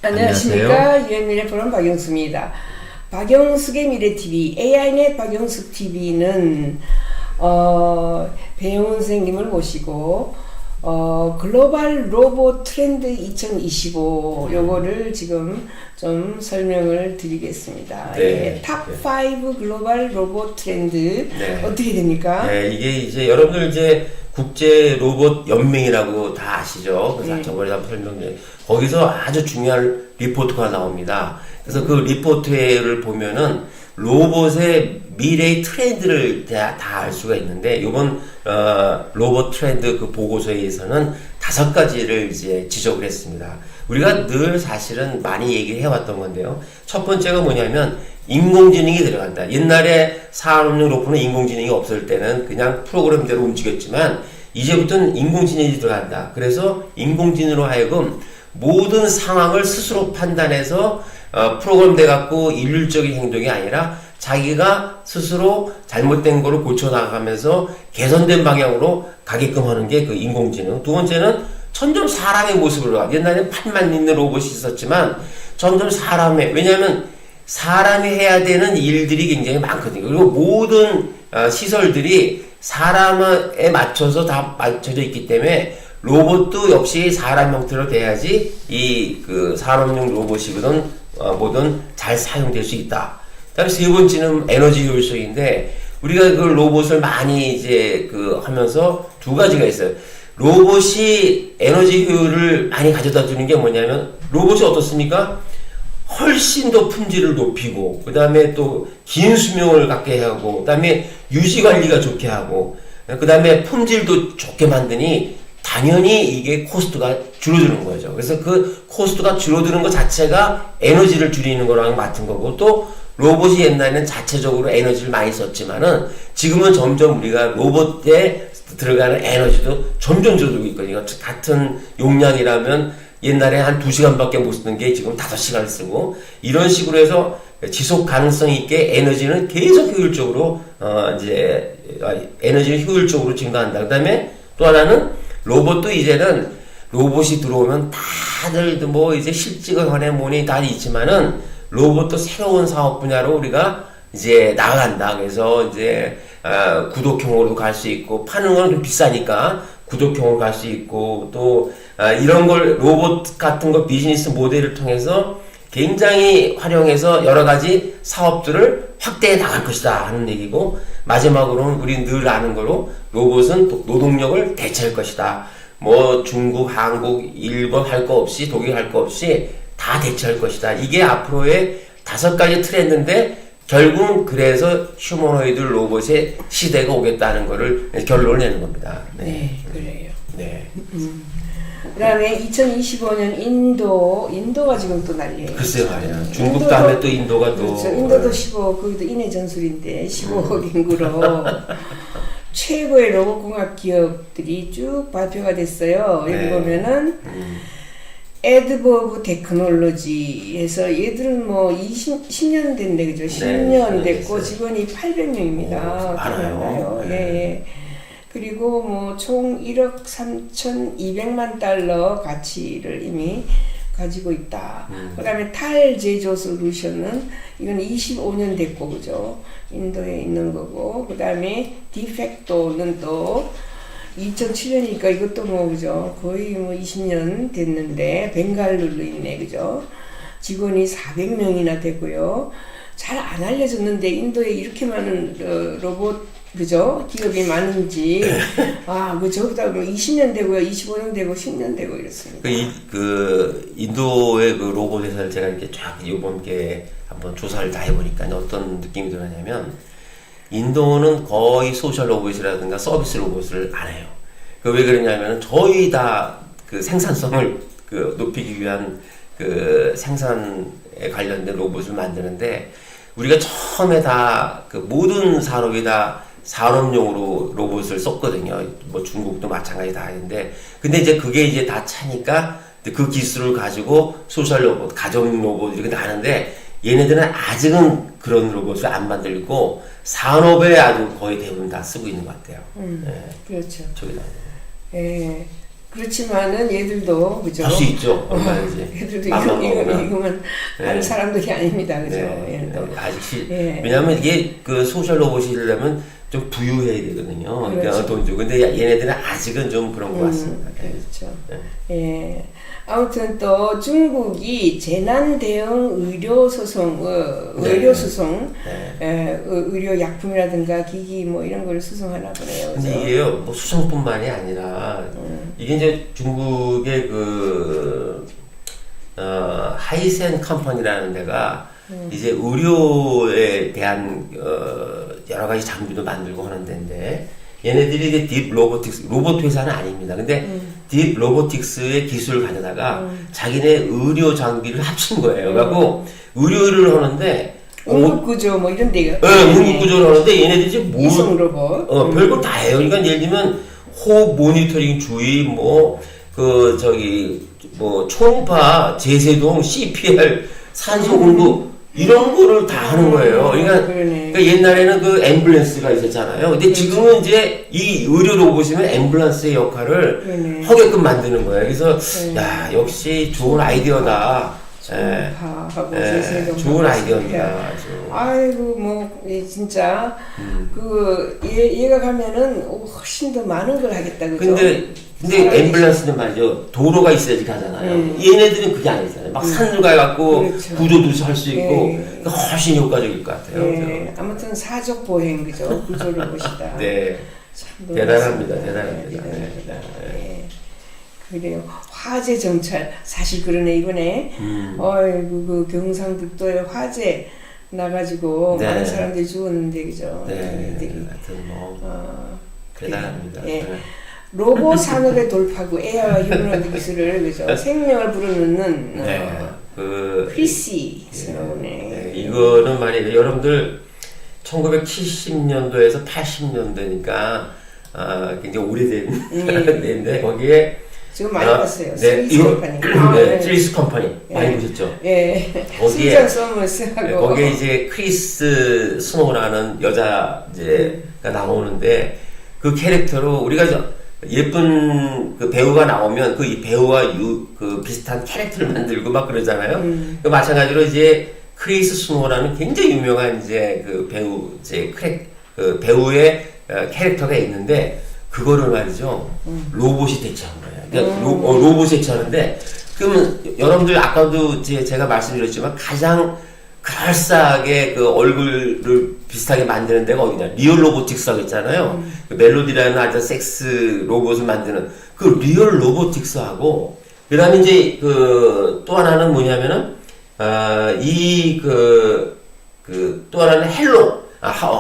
안녕하십니까. 유엔미래 포럼 박영수입니다. 박영숙의 미래TV, AI넷 박영숙 TV는 배영훈 선생님을 모시고 글로벌 로봇 트렌드 2025 요거를 지금 좀 설명을 드리겠습니다. 네. 탑5 글로벌 로봇 트렌드 네. 어떻게 됩니까? 네, 이게 이제 여러분들 이제 국제 로봇 연맹이라고 다 아시죠? 그래서 저번에 한번 설명드린 거기서 아주 중요한 리포트가 나옵니다. 그래서 그 리포트를 보면은 로봇의 미래의 트렌드를 다 알 수가 있는데 이번 로봇 트렌드 그 보고서에서는 5가지를 이제 지적을 했습니다. 우리가 늘 사실은 많이 얘기를 해왔던 건데요. 첫 번째가 뭐냐면 인공지능이 들어간다. 옛날에 산업용 로봇은 인공지능이 없을 때는 그냥 프로그램대로 움직였지만 이제부터는 인공지능이 들어간다. 그래서 인공지능으로 하여금 모든 상황을 스스로 판단해서 프로그램돼 갖고 일률적인 행동이 아니라 자기가 스스로 잘못된 거를 고쳐나가면서 개선된 방향으로 가게끔 하는 게 그 인공지능. 두 번째는 점점 사람의 모습으로 가. 옛날에는 팔만 있는 로봇이 있었지만 점점 사람의, 왜냐하면 사람이 해야 되는 일들이 굉장히 많거든요. 그리고 모든 시설들이 사람에 맞춰서 다 맞춰져 있기 때문에 로봇도 역시 사람 형태로 돼야지 이 그 산업용 로봇이거든 뭐든 잘 사용될 수 있다. 그다음에 세 번째는 에너지 효율성인데 우리가 그 로봇을 많이 이제 그 하면서 2가지가 있어요. 로봇이 에너지 효율을 많이 가져다 주는 게 뭐냐면 로봇이 어떻습니까? 훨씬 더 품질을 높이고 그 다음에 또 긴 수명을 갖게 하고 그 다음에 유지관리가 좋게 하고 그 다음에 품질도 좋게 만드니 당연히 이게 코스트가 줄어드는 거죠. 그래서 그 코스트가 줄어드는 것 자체가 에너지를 줄이는 거랑 같은 거고 또 로봇이 옛날에는 자체적으로 에너지를 많이 썼지만은 지금은 점점 우리가 로봇에 들어가는 에너지도 점점 줄어들고 있거든요. 같은 용량이라면 옛날에 한 2시간밖에 못 쓰는 게 지금 5시간을 쓰고 이런 식으로 해서 지속 가능성 있게 에너지는 계속 효율적으로 이제 에너지는 효율적으로 증가한다. 그다음에 또 하나는 로봇도 이제는 로봇이 들어오면 다들 뭐 이제 실직을 하네 뭐니 다 있지만은 로봇도 새로운 사업 분야로 우리가 이제 나간다. 그래서 이제 구독형으로 갈 수 있고 파는 건 좀 비싸니까 구독형으로 갈 수 있고 또 이런 걸 로봇 같은 거 비즈니스 모델을 통해서 굉장히 활용해서 여러 가지 사업들을 확대해 나갈 것이다 하는 얘기고 마지막으로는 우리 늘 아는 거로 로봇은 노동력을 대체할 것이다. 뭐 중국, 한국, 일본 할 거 없이 독일 할 거 없이 다 대체할 것이다. 이게 앞으로의 5가지 트렌드인데 결국은 그래서 휴머노이드 로봇의 시대가 오겠다는 거를 결론을 내는 겁니다. 네, 그래요. 네. 그 다음에 2025년 인도가 지금 또 난리예요. 글쎄요, 말이야. 중국 다음에 또 인도가 또. 그렇죠. 인도도 15, 거기도 인해 전술인데 15억 인구로 최고의 로봇공학 기업들이 쭉 발표가 됐어요. 여기 보면은 에드버브 테크놀로지에서 얘들은 뭐 10년 됐네, 그죠? 10년 됐고 직원이 800명입니다. 많아요. 예. 그리고 뭐 총 1억 3,200만 달러 가치를 이미 가지고 있다. 그 다음에 탈 제조 솔루션은 이건 25년 됐고, 그죠? 인도에 있는 거고, 그 다음에 디펙토는 또 2007년이니까 이것도 뭐, 그죠? 거의 뭐 20년 됐는데, 벵갈루루 있네, 그죠? 직원이 400명이나 되고요. 잘 안 알려졌는데, 인도에 이렇게 많은 로봇 그죠? 기업이 많은지, 그 저보다 뭐 20년 되고요, 25년 되고, 10년 되고 이렇습니다. 인도의 그 로봇 회사를 제가 이렇게 쫙 이번 게 한번 조사를 다 해보니까 어떤 느낌이 들었냐면, 인도는 거의 소셜 로봇이라든가 서비스 로봇을 안 해요. 왜 그러냐면, 저희 다 그 생산성을 그 높이기 위한 그 생산에 관련된 로봇을 만드는데, 우리가 처음에 다 그 모든 산업이 다 산업용으로 로봇을 썼거든요. 뭐 중국도 마찬가지 다 했는데, 근데 이제 그게 이제 다 차니까 그 기술을 가지고 소셜 로봇, 가정 로봇 이렇게 나는데 얘네들은 아직은 그런 로봇을 안 만들고 산업에 아주 거의 대부분 다 쓰고 있는 것 같아요. 그렇죠. 저기다. 예. 그렇지만은 얘들도 그죠? 할 수 있죠. 얼마든지. 얘들도 맘만 먹으면. 이거만 하는 네. 사람들이 아닙니다, 그죠? 네. 얘들도. 아직 예. 왜냐하면 이게 그 소셜 로봇이려면 좀 부유해야 되거든요. 그러니까 그렇죠. 돈 주고. 근데 얘네들은 아직은 좀 그런 것 같습니다. 그렇죠. 네. 예. 아무튼 또 중국이 재난 대응 의료 소송, 네. 의료 소송, 네. 의료 약품이라든가 기기 뭐 이런 걸 소송하나 보네요. 근데 그죠? 이게요, 뭐 수송뿐만이 아니라 이게 이제 중국의 그 하이센 컴퍼니라는 데가 이제 의료에 대한 여러 가지 장비도 만들고 하는 데인데 얘네들이 이제 딥 로보틱스 로봇 회사는 아닙니다. 근데 딥 로보틱스의 기술을 가져다가 자기네 의료 장비를 합친 거예요. 그래갖고 의료를 하는데 응급구조 뭐 이런 데가. 응급구조를 하는데 얘네들이 이제 뭐 이송 로봇. 별거 다 해요. 그러니까 예를 들면 호흡 모니터링 주의 뭐 초음파 제세동 CPR 산소 공급 이런 거를 다 하는 거예요. 그러니까 옛날에는 그 앰뷸런스가 있었잖아요. 근데 지금은 이제 이 의료 로봇이면 앰뷸런스의 역할을 하게끔 만드는 거예요. 그래서 야 역시 좋은 아이디어다. 초음파하고 제세동. 좋은 아이디어입니다. 아주. 아이고 뭐 진짜 그 얘가 가면은 훨씬 더 많은 걸 하겠다 그죠? 근데 앰뷸런스는 말이죠. 도로가 있어야지 가잖아요. 얘네들은 그게 아니잖아요. 막 산을 가갖고 그렇죠. 구조도 할 수 있고 예. 그러니까 훨씬 효과적일 것 같아요. 네, 아무튼 사족 보행 그죠? 구조 로봇이다. 네. 참 대단합니다. 놀랐습니다. 대단합니다. 대단합니다. 네. 그래요. 화재 정찰 사실 그러네 이번에 어이구 그 경상북도에 화재 나가지고 네. 많은 사람들이 죽었는데 그죠? 네. 얘네들이. 하여튼 뭐 대단합니다. 예. 네. 로봇 산업의 돌파구 AI와 휴머노이드 기술을 그죠? 생명을 불어넣는 크리시 새로운에 이거는 말이에요. 여러분들 1970년도에서 80년대니까 굉장히 오래된 데인데 거기에 지금 많이 봤어요. 네, 스위스 컴퍼니. 네, 스위스 컴퍼니 많이 보셨죠? 예. 거기에 수전 서머스하고 네, 거기에 이제 크리스 스노우라는 여자가 나오는데 그 캐릭터로 우리가 예쁜 그 배우가 나오면 그 이 배우와 그 비슷한 캐릭터를 만들고 막 그러잖아요. 그 마찬가지로 이제 크리스 스노우라는 굉장히 유명한 이제 그 배우 그 배우의 캐릭터가 있는데 그거를 말이죠 로봇이 대체한 거예요. 그러니까 로봇이 대체하는데 그러면 여러분들 아까도 제가 말씀드렸지만 가장 그럴싸하게 그 얼굴을 비슷하게 만드는 데가 어디냐? 리얼 로보틱스라고 있잖아요. 그 멜로디라는 아주 섹스 로봇을 만드는 그 리얼 로보틱스하고 그다음에 이제 그 또 하나는 뭐냐면은 또 하나는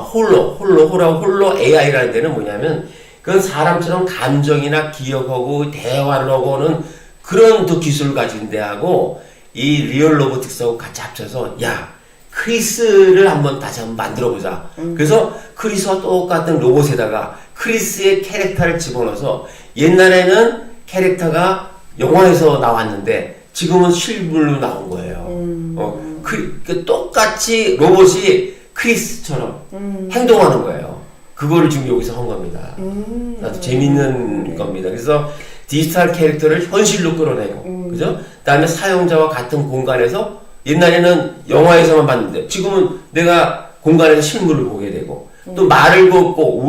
홀로 AI라는 데는 뭐냐면 그건 사람처럼 감정이나 기억하고 대화를 하고는 그런 또 기술을 가진 데하고 이 리얼 로보틱스하고 같이 합쳐서 야 크리스를 다시 한번 만들어보자. 그래서 크리스와 똑같은 로봇에다가 크리스의 캐릭터를 집어넣어서 옛날에는 캐릭터가 영화에서 나왔는데 지금은 실물로 나온 거예요. 똑같이 로봇이 크리스처럼 행동하는 거예요. 그거를 지금 여기서 한 겁니다. 아주 재밌는 겁니다. 그래서 디지털 캐릭터를 현실로 끌어내고, 그죠? 그 다음에 사용자와 같은 공간에서 옛날에는 영화에서만 봤는데 지금은 내가 공간에서 실물을 보게 되고 또 말을 걷고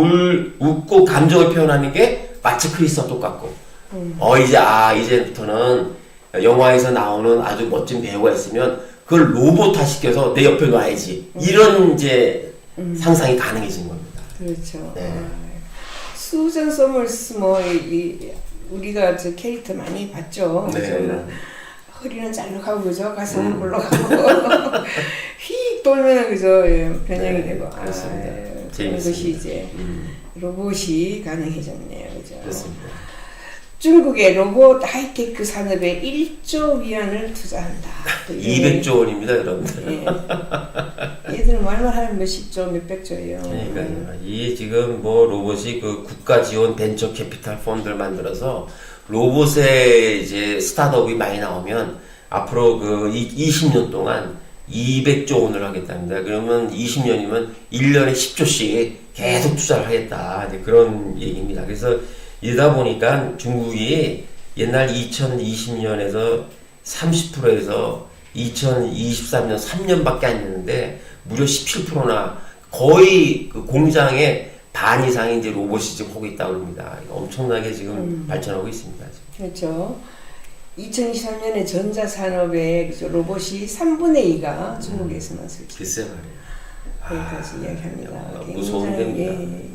웃고 감정을 표현하는 게 마치 크리스와 똑같고 이제부터는 영화에서 나오는 아주 멋진 배우가 있으면 그걸 로봇화 시켜서 내 옆에 놔야지 이런 이제 상상이 가능해진 겁니다. 그렇죠. 네. 수전 서머스 우리가 저 캐릭터 많이 봤죠. 네. 허리는 짤룩하고 그죠? 가슴은 볼록하고 휙 돌면 그죠? 변형이 되고 그렇습니다. 그런 것이 이제 로봇이 가능해졌네요. 그죠? 그렇습니다. 중국의 로봇 하이테크 산업에 1조 위안을 투자한다. 200조 원입니다, 여러분들. 예. 얘들은 말만 하면 몇십 조, 몇백 조예요. 그러니까요. 이 지금 로봇이 그 국가 지원 벤처 캐피탈 펀드를 만들어서 로봇에 이제 스타트업이 많이 나오면 앞으로 그 20년 동안 200조 원을 하겠답니다. 그러면 20년이면 1년에 10조씩 계속 투자를 하겠다. 이제 그런 얘기입니다. 그래서 이러다 보니까 중국이 옛날 2020년에서 30%에서 2023년 3년밖에 안 됐는데 무려 17%나 거의 그 공장의 반 이상이 이제 로봇이 지금 하고 있다고 합니다. 엄청나게 지금 발전하고 있습니다. 지금. 그렇죠. 2023년에 전자산업의 그죠, 로봇이 3분의 2가 중국에서만 설치. 글쎄 말이에요. 여기까지 이야기합니다. 무서운 데입니다. 예,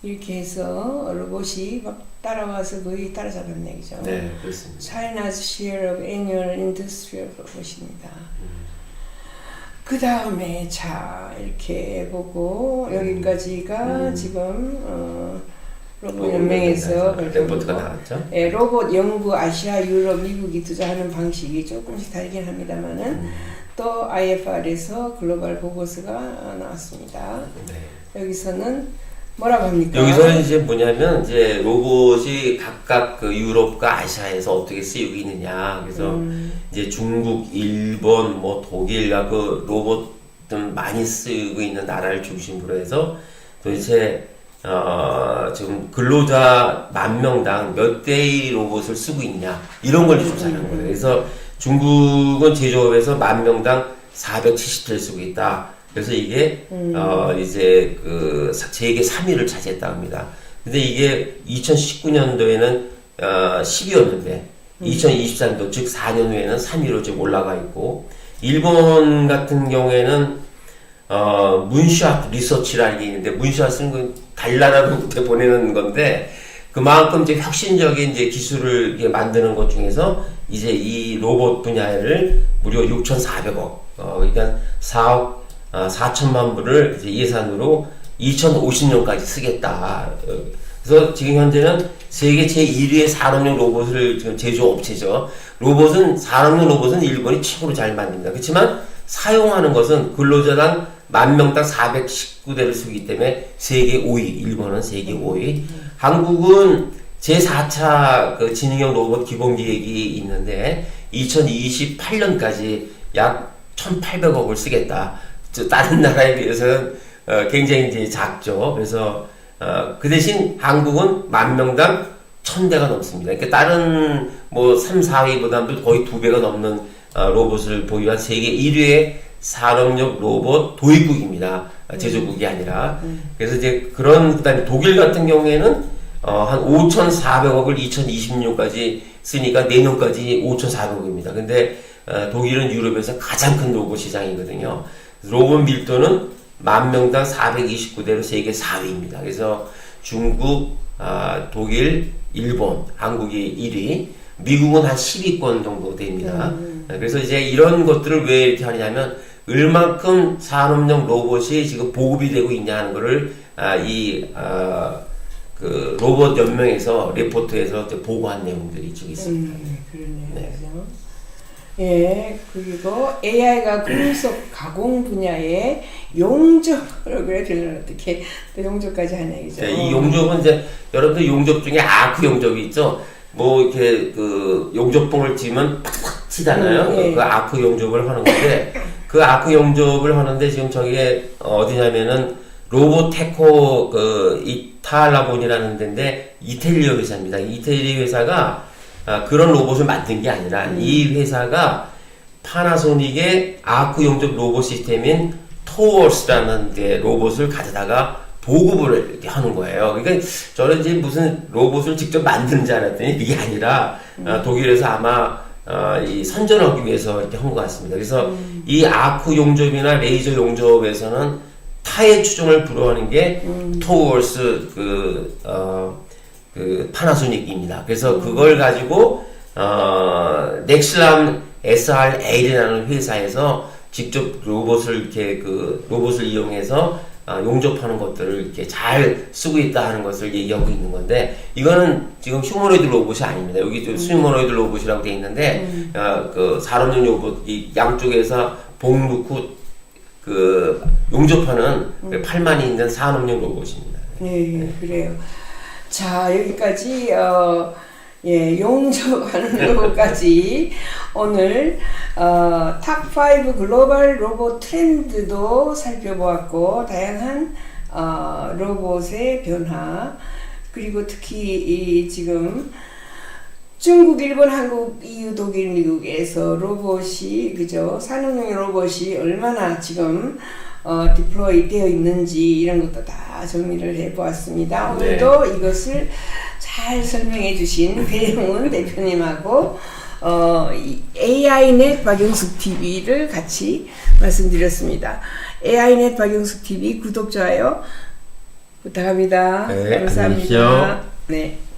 이렇게 해서 로봇이 막 따라와서 거의 따라잡았네, 그죠? 네, 그렇습니다. China's share of annual industrial 로봇입니다. 그 다음에 자 이렇게 보고 여기까지가 지금 로봇 연맹에서 레포트가 나왔죠. 예, 로봇 연구 아시아, 유럽, 미국이 투자하는 방식이 조금씩 다르긴 합니다만은 또 IFR에서 글로벌 보고서가 나왔습니다. 네. 여기서는 뭐라고 합니까? 여기서는 이제 뭐냐면 이제 로봇이 각각 그 유럽과 아시아에서 어떻게 쓰이고 있느냐. 그래서 이제 중국, 일본, 뭐 독일과 그 로봇 좀 많이 쓰고 있는 나라를 중심으로 해서 도대체 지금 근로자 10,000명당 몇 대의 로봇을 쓰고 있냐 이런 걸 조사하는 거예요. 그래서 중국은 제조업에서 10,000명당 470대를 쓰고 있다. 그래서 이게 이제 그 세계 3위를 차지했다고 합니다. 근데 이게 2019년도에는 10위였는데 2023년도 즉 4년 후에는 3위로 지금 올라가 있고, 일본 같은 경우에는 문샷 리서치라는 게 있는데, 문샷은 그 달나라로 보내는 건데 그만큼 이제 혁신적인 이제 기술을 이렇게 만드는 것 중에서 이제 이 로봇 분야를 무려 6,400억, 그러니까 4억 4천만 불을 이제 예산으로 2050년까지 쓰겠다. 그래서 지금 현재는 세계 제1위의 산업용 로봇을 지금 제조업체죠. 산업용 로봇은 일본이 최고로 잘 만듭니다. 그렇지만 사용하는 것은 근로자당 10,000명당 419대를 쓰기 때문에 세계 5위, 일본은 세계 5위. 한국은 제4차 그 지능형 로봇 기본계획이 있는데 2028년까지 약 1,800억을 쓰겠다. 다른 나라에 비해서는 굉장히 이제 작죠. 그래서 그 대신 한국은 10,000명당 1,000대가 넘습니다. 그러니까 다른 뭐 3, 4위보다도 거의 2배가 넘는 로봇을 보유한 세계 1위의 산업용 로봇 도입국입니다. 제조국이 아니라. 그래서 이제 그다음에 독일 같은 경우에는 한 5,400억을 2020년까지 쓰니까 내년까지 5,400억입니다. 근데 독일은 유럽에서 가장 큰 로봇 시장이거든요. 로봇 밀도는 10,000명당 429대로 세계 4위입니다. 그래서 중국, 독일, 일본, 한국이 1위, 미국은 한 10위권 정도 됩니다. 그래서 이제 이런 것들을 왜 이렇게 하냐면 얼만큼 산업용 로봇이 지금 보급이 되고 있냐 하는 거를 그 로봇 연맹에서 레포트에서 보고한 내용들이 좀 있습니다. 그러네요. 네. 그죠? 예, 그리고 AI가 금속 가공 분야의 용접으로 그래 들으면 어떻게 또 용접까지 하냐 이죠. 네, 이 용접은 이제 여러분들 용접 중에 아크 용접이 있죠. 뭐 이렇게 그 용접봉을 찌면 팍팍 치잖아요. 예. 그 아크 용접을 하는 건데 그 아크 용접을 하는데 지금 저게 어디냐면은 로보테코 그 이탈라본이라는 데인데 이태리 회사입니다. 이태리 회사가 그런 로봇을 만든 게 아니라 이 회사가 파나소닉의 아크 용접 로봇 시스템인 토월스라는 로봇을 가져다가 보급을 이렇게 하는 거예요. 그러니까 저는 이제 무슨 로봇을 직접 만드는 줄 알았더니 그게 아니라 독일에서 아마 이 선전하기 위해서 이렇게 한 것 같습니다. 그래서 이 아크 용접이나 레이저 용접에서는 타의 추종을 불허하는 게 토월스 그 파나소닉입니다. 그래서 그걸 가지고 넥슬람 SRL이라는 회사에서 직접 로봇을 이렇게 로봇을 이용해서 용접하는 것들을 이렇게 잘 쓰고 있다 하는 것을 얘기하고 있는 건데, 이거는 지금 휴머노이드 로봇이 아닙니다. 여기 좀 휴머노이드 로봇이라고 되어 있는데 그 산업용 로봇 이 양쪽에서 봉 놓고 그 용접하는 팔만이 있는 산업용 로봇입니다. 네, 그래요. 자, 여기까지 용접하는 로봇까지 오늘 탑5 글로벌 로봇 트렌드도 살펴보았고, 다양한 로봇의 변화, 그리고 특히 이 지금 중국, 일본, 한국, EU, 독일, 미국에서 로봇이 그죠? 산업용 로봇이 얼마나 지금 디플로이 되어 있는지 이런 것도 다 정리를 해보았습니다. 오늘도 이것을 잘 설명해 주신 배영훈 대표님하고 AI넷 박영숙 TV를 같이 말씀드렸습니다. AI넷 박영숙 TV 구독, 좋아요 부탁합니다. 네, 감사합니다. 안녕히 계십시오. 네.